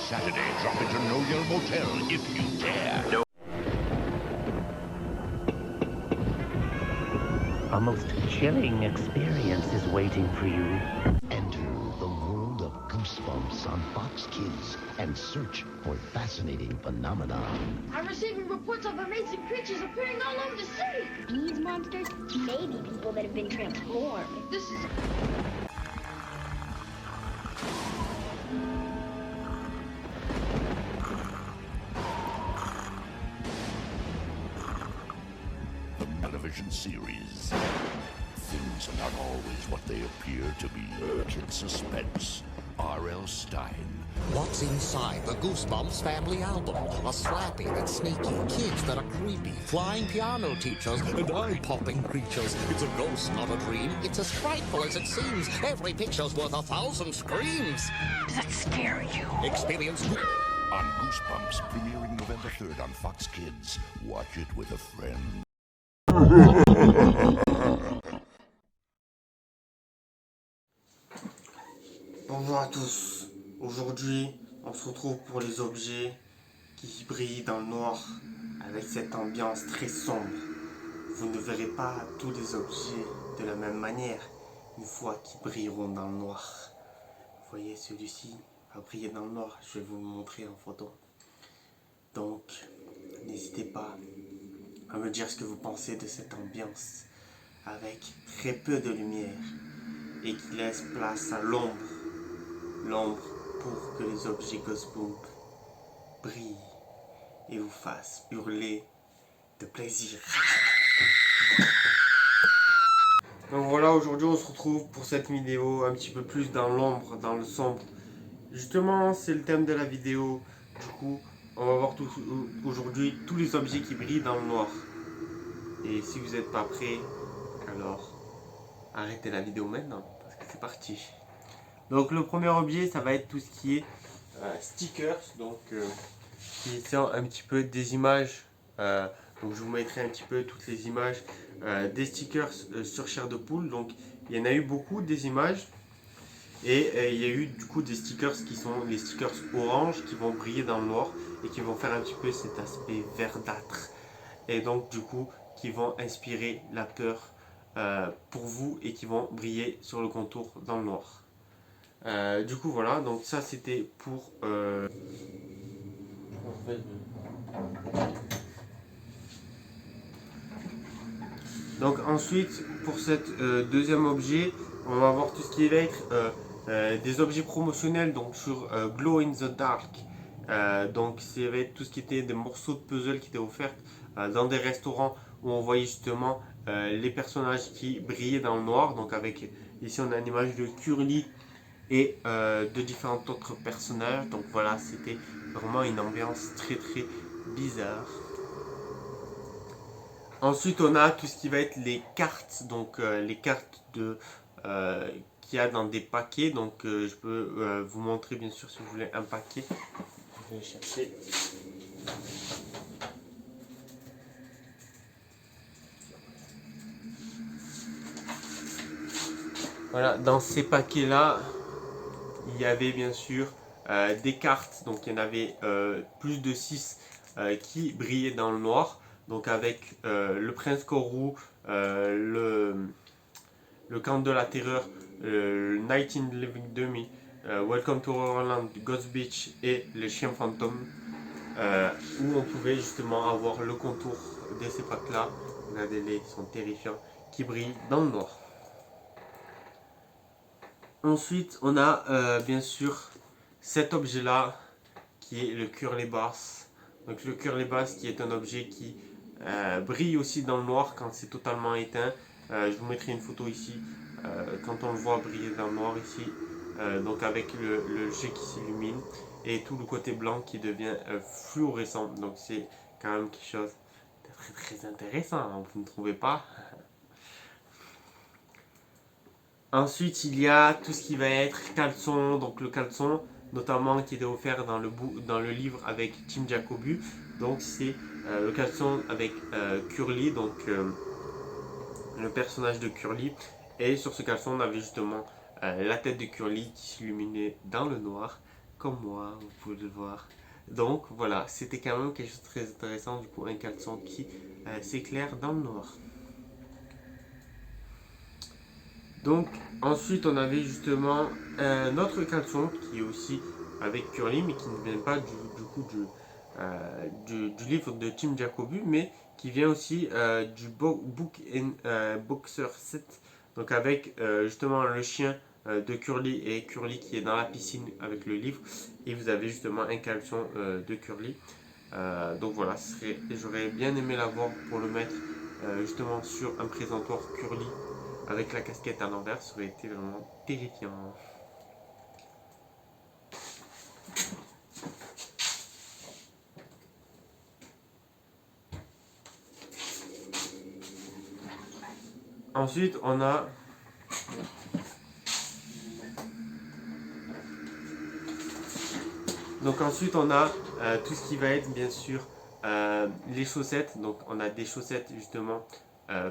Saturday, drop into No Yell Motel if you dare. No. A most chilling experience is waiting for you. Enter the world of Goosebumps on Fox Kids and search for fascinating phenomena. I'm receiving reports of amazing creatures appearing all over the city. These monsters may be people that have been transformed. This is... The television series. Things are not always what they appear to be. Kid Suspense. R.L. Stein. What's inside the Goosebumps family album? A slappy that's sneaky, kids that are creepy, flying piano teachers, and eye-popping creatures. It's a ghost, not a dream. It's as frightful as it seems. Every picture's worth 1,000 screams. Does that scare you? Experience On Goosebumps, premiering November 3rd on Fox Kids. Watch it with a friend. Bonjour à tous. Aujourd'hui, on se retrouve pour les objets qui brillent dans le noir avec cette ambiance très sombre. Vous ne verrez pas tous les objets de la même manière une fois qu'ils brilleront dans le noir. Vous voyez, celui-ci va briller dans le noir. Je vais vous le montrer en photo. Donc, n'hésitez pas à me dire ce que vous pensez de cette ambiance avec très peu de lumière et qui laisse place à l'ombre. L'ombre pour que les objets Goosebumps brillent et vous fassent hurler de plaisir. Donc voilà, aujourd'hui on se retrouve pour cette vidéo un petit peu plus dans l'ombre, dans le sombre. Justement, c'est le thème de la vidéo. Du coup, on va voir aujourd'hui tous les objets qui brillent dans le noir. Et si vous n'êtes pas prêts, alors arrêtez la vidéo maintenant parce que c'est parti. Donc le premier objet, ça va être tout ce qui est stickers, donc qui sont un petit peu des images. Donc je vous mettrai un petit peu toutes les images des stickers sur chair de poule. Donc il y en a eu beaucoup des images et il y a eu du coup des stickers qui sont les stickers orange qui vont briller dans le noir et qui vont faire un petit peu cet aspect verdâtre et donc du coup qui vont inspirer la peur pour vous et qui vont briller sur le contour dans le noir. Du coup voilà, donc ça c'était pour donc ensuite pour cette deuxième objet on va voir tout ce qui va être des objets promotionnels donc sur Glow in the Dark. Donc ça va être tout ce qui était des morceaux de puzzle qui étaient offerts dans des restaurants où on voyait justement les personnages qui brillaient dans le noir. Donc avec ici on a une image de Curly et de différents autres personnages. Donc voilà, c'était vraiment une ambiance très très bizarre. Ensuite on a tout ce qui va être les cartes, donc les cartes de qu'il y a dans des paquets. Donc je peux vous montrer bien sûr si vous voulez un paquet. Je vais chercher. Voilà, dans ces paquets là il y avait bien sûr des cartes, donc il y en avait plus de 6 qui brillaient dans le noir, donc avec le Prince Corou, le Camp de la Terreur, Night in Living Dummy, Welcome to Horrorland, Ghost Beach et le Chien Fantôme, où on pouvait justement avoir le contour de ces packs là. Regardez-les, ils sont terrifiants, qui brillent dans le noir. Ensuite, on a bien sûr cet objet-là qui est le Curly Bass. Donc le Curly Bass qui est un objet qui brille aussi dans le noir quand c'est totalement éteint. Je vous mettrai une photo ici quand on le voit briller dans le noir ici. Donc avec le jet qui s'illumine et tout le côté blanc qui devient fluorescent. Donc c'est quand même quelque chose de très très intéressant, hein, vous ne trouvez pas? Ensuite, il y a tout ce qui va être caleçon, donc le caleçon notamment qui était offert dans le livre avec Tim Jacobu. Donc c'est le caleçon avec Curly, donc le personnage de Curly. Et sur ce caleçon, on avait justement la tête de Curly qui s'illuminait dans le noir. comme moi, vous pouvez le voir. Donc voilà, c'était quand même quelque chose de très intéressant, du coup un caleçon qui s'éclaire dans le noir. Donc ensuite on avait justement un autre caleçon qui est aussi avec Curly, mais qui ne vient pas du livre de Tim Jacoby, mais qui vient aussi du Book and Boxer set, donc avec justement le chien de Curly et Curly qui est dans la piscine avec le livre, et vous avez justement un caleçon de Curly. Donc voilà, j'aurais bien aimé l'avoir pour le mettre justement sur un présentoir Curly avec la casquette à l'envers, ça aurait été vraiment terrifiant. Ensuite, on a tout ce qui va être bien sûr les chaussettes. Donc on a des chaussettes justement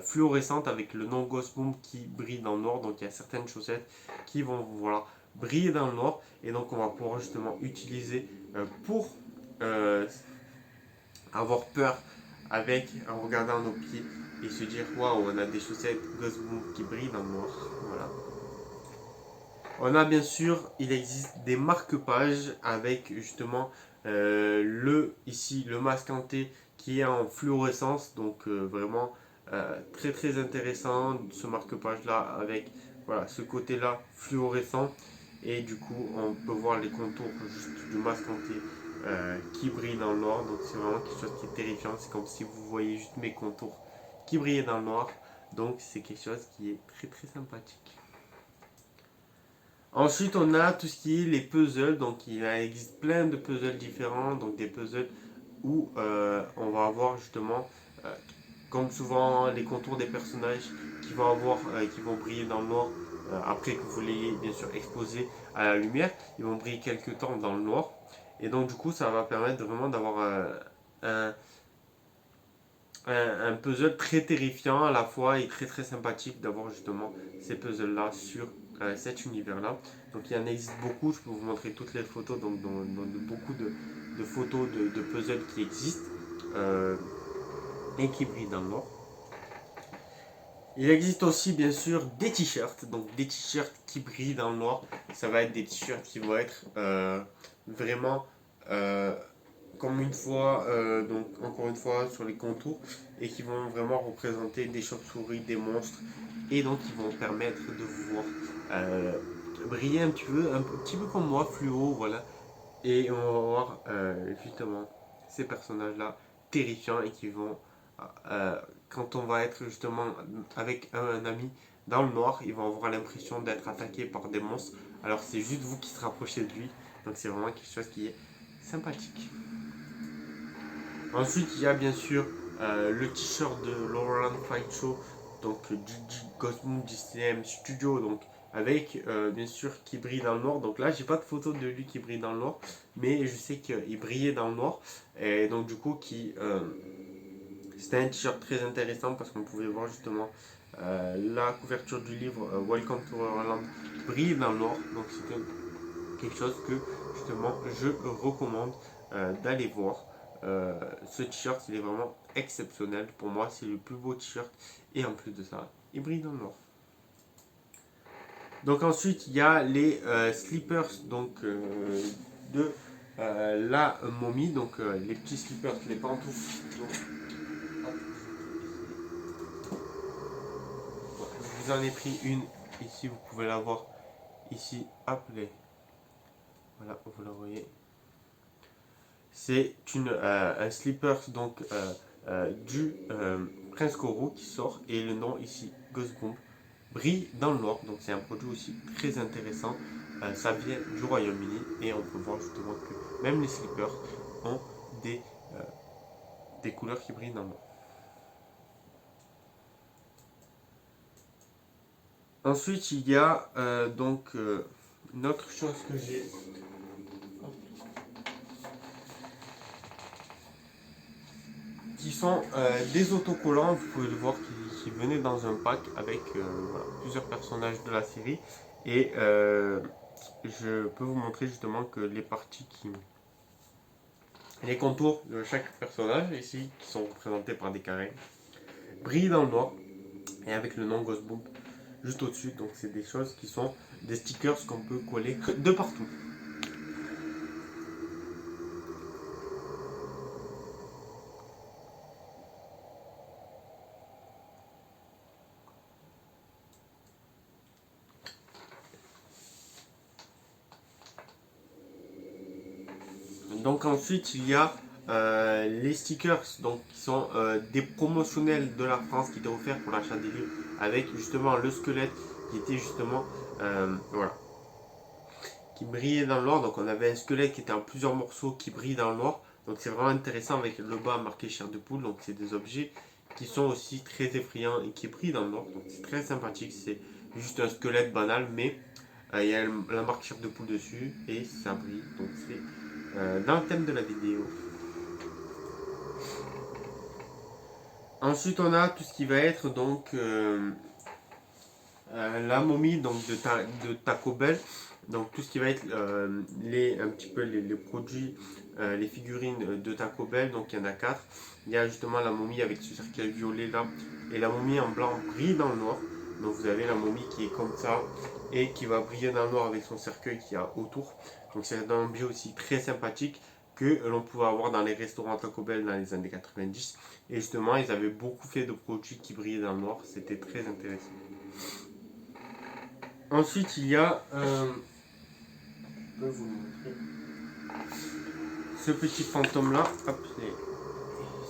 fluorescentes avec le nom Ghost Boom qui brille dans le noir. Donc il y a certaines chaussettes qui vont briller dans le noir, et donc on va pouvoir justement utiliser pour avoir peur en regardant nos pieds et se dire waouh, on a des chaussettes Ghost Boom qui brillent dans le noir. Voilà. On a bien sûr, il existe des marque-pages avec justement ici le masque hanté qui est en fluorescence, donc vraiment très très intéressant ce marque-page là avec voilà ce côté là fluorescent, et du coup on peut voir les contours juste du masque hanté qui brille dans le noir, donc c'est vraiment quelque chose qui est terrifiant, c'est comme si vous voyez juste mes contours qui brillaient dans le noir, donc c'est quelque chose qui est très très sympathique. Ensuite, on a tout ce qui est les puzzles. Donc, il existe plein de puzzles différents. Donc, des puzzles où on va avoir justement, comme souvent, les contours des personnages qui vont briller dans le noir. Après que vous l'ayez bien sûr exposé à la lumière, ils vont briller quelques temps dans le noir. Et donc, du coup, ça va permettre vraiment d'avoir un puzzle très terrifiant à la fois et très très sympathique d'avoir justement ces puzzles là sur cet univers là. Donc il y en existe beaucoup, je peux vous montrer toutes les photos, donc dans beaucoup de photos de puzzles qui existent et qui brillent dans le noir. Il existe aussi bien sûr des t-shirts, donc des t-shirts qui brillent dans le noir. Ça va être des t-shirts qui vont être vraiment comme une fois, donc encore une fois sur les contours, et qui vont vraiment représenter des chauves-souris, des monstres, et donc qui vont permettre de vous voir briller un petit peu comme moi, fluo, voilà. Et on va voir justement ces personnages-là terrifiants, et qui vont, quand on va être justement avec un ami dans le noir, ils vont avoir l'impression d'être attaqués par des monstres, alors c'est juste vous qui se rapprochez de lui, donc c'est vraiment quelque chose qui est sympathique. Ensuite, il y a bien sûr le t-shirt de Laurent Fight Show, donc du Ghost Boom DCM Studio, donc avec bien sûr qui brille dans le noir. Donc là, j'ai pas de photo de lui qui brille dans le noir, mais je sais qu'il brillait dans le noir, et donc du coup c'était un t-shirt très intéressant parce qu'on pouvait voir justement la couverture du livre Welcome to Horrorland brille dans le noir. Donc c'était quelque chose que justement je recommande d'aller voir. Ce t-shirt, il est vraiment exceptionnel. Pour moi, c'est le plus beau t-shirt, et en plus de ça, il brille dans le noir. Donc ensuite, il y a les slippers donc de la momie, donc les petits slippers, les pantoufles. Donc, je vous en ai pris une ici, vous pouvez la voir ici. Hop, voilà, vous la voyez. C'est un slipper donc du Prince Koro qui sort, et le nom ici Ghost Boom brille dans le noir, donc c'est un produit aussi très intéressant. Ça vient du Royaume-Uni, et on peut voir justement que même les slippers ont des couleurs qui brillent dans le noir. Ensuite, il y a donc une autre chose que j'ai. Qui sont des autocollants, vous pouvez le voir, qui venaient dans un pack avec voilà, plusieurs personnages de la série, et je peux vous montrer justement que les parties les contours de chaque personnage ici, qui sont représentés par des carrés, brillent dans le noir et avec le nom Ghost Bump juste au-dessus. Donc c'est des choses qui sont des stickers qu'on peut coller de partout. Donc ensuite il y a les stickers donc, qui sont des promotionnels de la France qui étaient offerts pour l'achat des livres avec justement le squelette qui était justement voilà, qui brillait dans le noir. Donc on avait un squelette qui était en plusieurs morceaux qui brille dans le noir. Donc c'est vraiment intéressant avec le bas marqué chair de poule. Donc c'est des objets qui sont aussi très effrayants et qui brillent dans le noir. Donc c'est très sympathique. C'est juste un squelette banal mais il y a la marque chair de poule dessus et ça brille. Donc c'est dans le thème de la vidéo. Ensuite on a tout ce qui va être donc la momie donc de Taco Bell. Donc tout ce qui va être un petit peu les produits, les figurines de Taco Bell. Donc il y en a 4. Il y a justement la momie avec ce cercle violet là et la momie en blanc brille dans le noir. Donc vous avez la momie qui est comme ça et qui va briller dans le noir avec son cercueil qui a autour. Donc c'est un objet aussi très sympathique que l'on pouvait avoir dans les restaurants Taco Bell dans les années 90. Et justement ils avaient beaucoup fait de produits qui brillaient dans le noir. C'était très intéressant. Ensuite il y a je peux vous montrer ce petit fantôme là. Hop,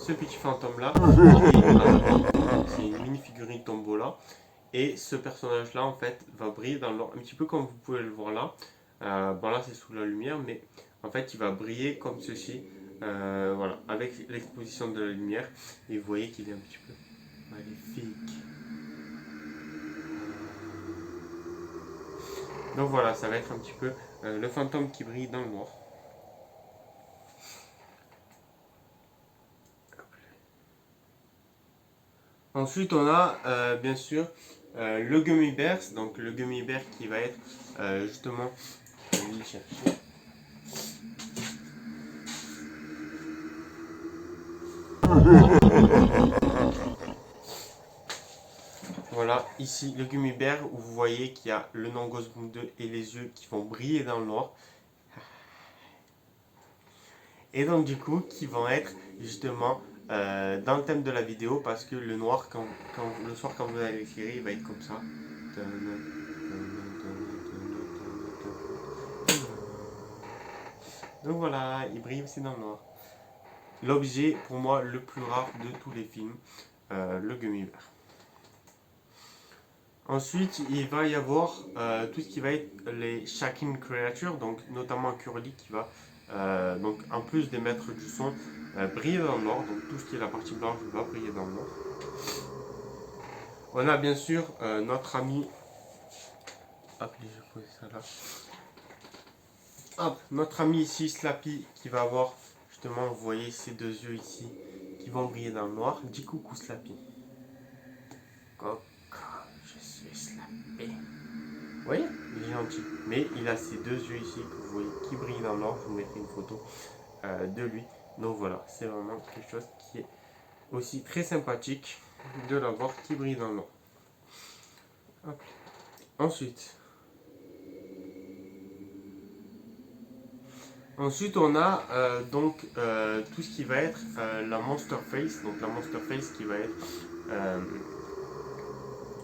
ce petit fantôme là c'est une mini figurine Tombola. Et ce personnage là en fait va briller dans le noir un petit peu comme vous pouvez le voir là. Bon là c'est sous la lumière mais en fait il va briller comme ceci, voilà, avec l'exposition de la lumière et vous voyez qu'il est un petit peu magnifique. Donc voilà, ça va être un petit peu le fantôme qui brille dans le noir. Ensuite on a bien sûr le Gummy Bears, donc le Gummy Bear qui va être justement, je vais le chercher. Voilà, ici le Gummy Bear où vous voyez qu'il y a le nom Ghost Bump 2 et les yeux qui vont briller dans le noir. Et donc du coup qui vont être justement dans le thème de la vidéo parce que le noir le soir quand vous allez l'éclairer il va être comme ça. Donc voilà, il brille aussi dans le noir. L'objet pour moi le plus rare de tous les films, le Gummy Bear. Ensuite il va y avoir tout ce qui va être les Shakin Creatures, donc notamment Curly qui va donc en plus d'émettre du son, briller dans le noir. Donc tout ce qui est la partie blanche va briller dans le noir. On a bien sûr notre ami, hop, je vais poser ça là. Hop, notre ami ici Slappy qui va avoir justement, vous voyez ces deux yeux ici qui vont briller dans le noir. Dis coucou Slappy. Coucou, je suis Slappy. Vous voyez, il est gentil. Mais il a ces deux yeux ici que vous voyez qui brillent dans le noir. Je vous mettrai une photo de lui. Donc voilà, c'est vraiment quelque chose qui est aussi très sympathique de l'avoir qui brille dans le noir. Hop. Ensuite on a donc tout ce qui va être la Monster Face. Donc la Monster Face qui va être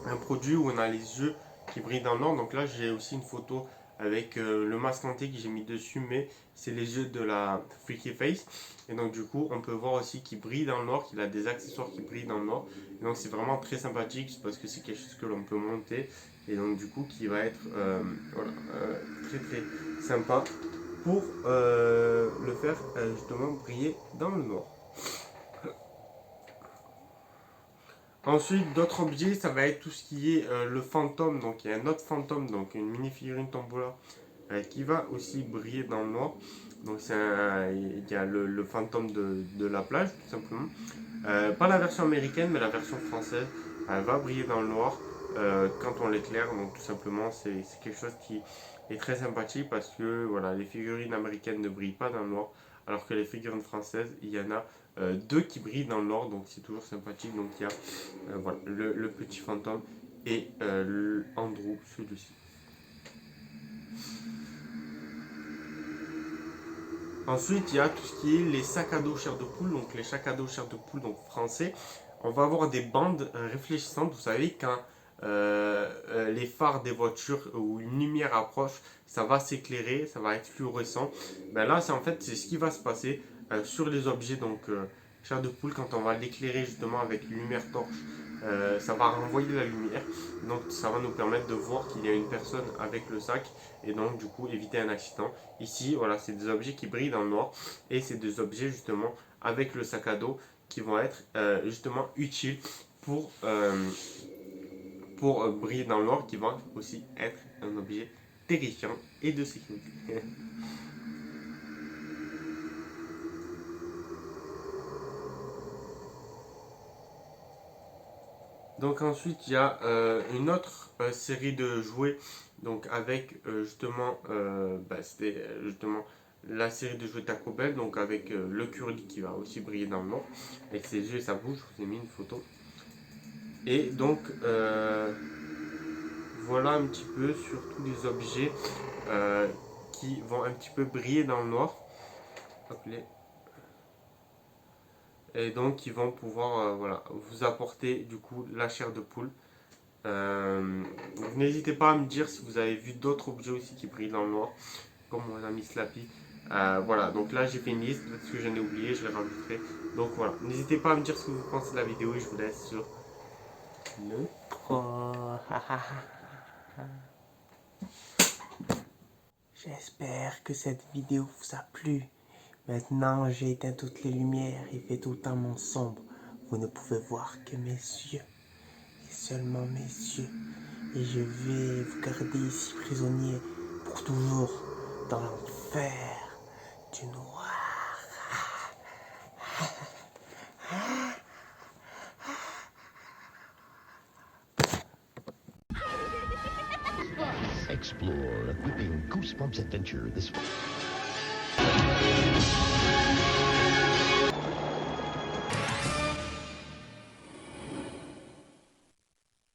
un produit où on a les yeux qui brillent dans le noir. Donc là j'ai aussi une photo avec le masque hanté que j'ai mis dessus, mais c'est les yeux de la Freaky Face. Et donc du coup on peut voir aussi qu'il brille dans le noir, qu'il a des accessoires qui brillent dans le noir. Et donc c'est vraiment très sympathique parce que c'est quelque chose que l'on peut monter. Et donc du coup qui va être voilà, très très sympa pour le faire justement briller dans le noir. Ensuite d'autres objets, ça va être tout ce qui est le fantôme. Donc il y a un autre fantôme, donc une mini figurine Tombola qui va aussi briller dans le noir. Donc il y a le fantôme de la plage tout simplement. Pas la version américaine mais la version française, elle va briller dans le noir. quand on l'éclaire. Donc tout simplement c'est quelque chose qui est très sympathique parce que voilà, les figurines américaines ne brillent pas dans le noir, alors que les figurines françaises, il y en a deux qui brillent dans le noir, donc c'est toujours sympathique. Donc il y a voilà, le petit fantôme et Andrew, celui-ci. Ensuite, il y a tout ce qui est les sacs à dos chair de poule, donc les sacs à dos chair de poule donc français. On va avoir des bandes réfléchissantes, vous savez, quand les phares des voitures ou une lumière approche, ça va s'éclairer, ça va être fluorescent. Ben là, c'est ce qui va se passer sur les objets, donc chair de poule, quand on va l'éclairer justement avec une lumière torche. Ça va renvoyer la lumière, donc ça va nous permettre de voir qu'il y a une personne avec le sac et donc du coup éviter un accident. Ici voilà, c'est des objets qui brillent dans le noir et c'est des objets justement avec le sac à dos qui vont être justement utiles pour briller dans le noir, qui vont aussi être un objet terrifiant et de sécurité. Donc ensuite il y a une autre série de jouets, donc avec justement c'était justement la série de jouets Taco Bell, donc avec le curly qui va aussi briller dans le noir avec ses yeux et sa bouche. Je vous ai mis une photo et donc voilà un petit peu sur tous les objets qui vont un petit peu briller dans le noir. Hop, et donc ils vont pouvoir voilà, vous apporter du coup la chair de poule. N'hésitez pas à me dire si vous avez vu d'autres objets aussi qui brillent dans le noir, comme mon ami Slappy. Voilà, donc là j'ai fait une liste, peut-être que j'en ai oublié, je les rajouterai. Donc voilà, n'hésitez pas à me dire ce que vous pensez de la vidéo et je vous laisse sur le 3. J'espère que cette vidéo vous a plu. Maintenant, j'ai éteint toutes les lumières et fait totalement sombre. Vous ne pouvez voir que mes yeux. Et seulement mes yeux. Et je vais vous garder ici prisonnier pour toujours dans l'enfer du noir. Explore a gripping Goosebumps adventure this